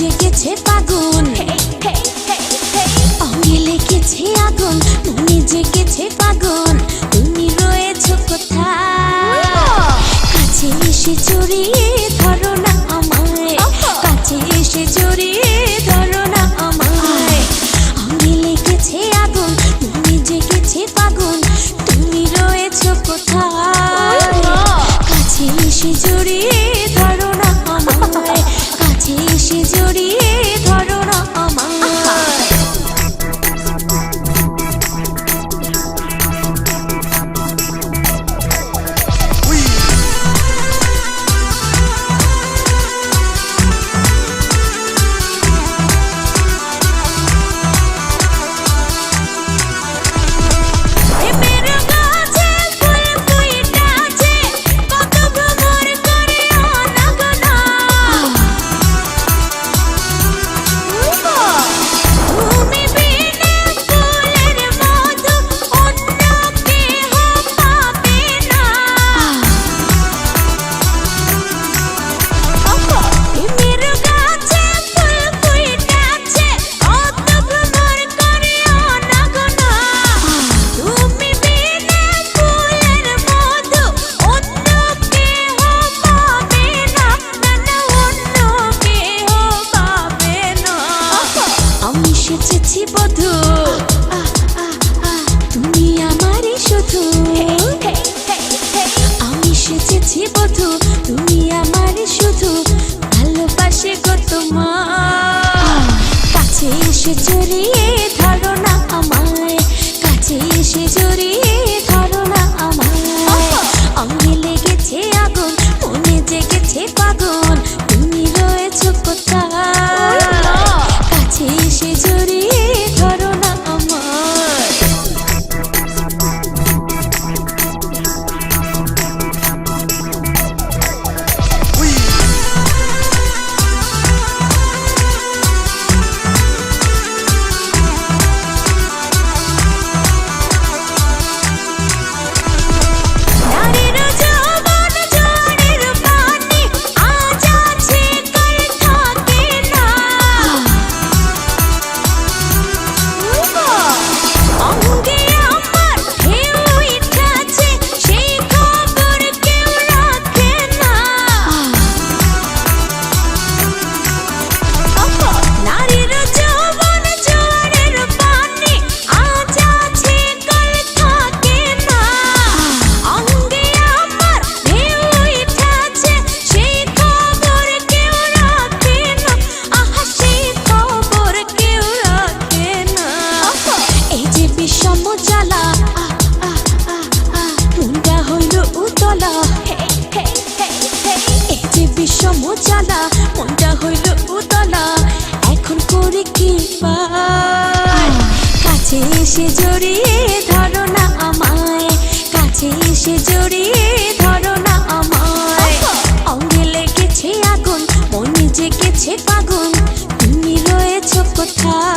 জেগেছে ফাগুন, অঙ্গে লেগেছে আগুন, মনে জেগেছে ফাগুন। তুমি রয়েছো কোথায়? কাছে এসে জড়িয়ে ধরো না আমায়, কাছে এসে জড়িয়ে ধরো না আমায়। অঙ্গে লেগেছে আগুন, মনে জেগেছে ফাগুন। তুমি রয়েছো কোথায়? কাছে এসে জড়িয়ে ধরো না আমায়, কাছে এসে জড়িয়ে ধরো না আমায়। এসেছি বধূ, তুমি আমারই শুধু। আমি সেজেছি বধূ, তুমি আমারই শুধু। ভালোবাসে গো তোমার, কাছে এসে জড়িয়ে ধরো না আমায়, কাছে এসে জড়িয়ে ধরো না আমায়। অঙ্গে লেগেছে আগুন, মনে জেগেছে ফাগুন। তুমি রয়েছো কোথায়? কাছে এসে জড়িয়ে ধরো না আমায়। জ্বালা মনটা হইল উতলা, এখন করে কি পাই? কাছে এসে জড়িয়ে ধরো না আমায়, কাছে এসে জড়িয়ে ধরো না আমায়। অঙ্গে লেগেছে আগুন, মনে জেগেছে ফাগুন। তুমি রয়েছো কোথায়?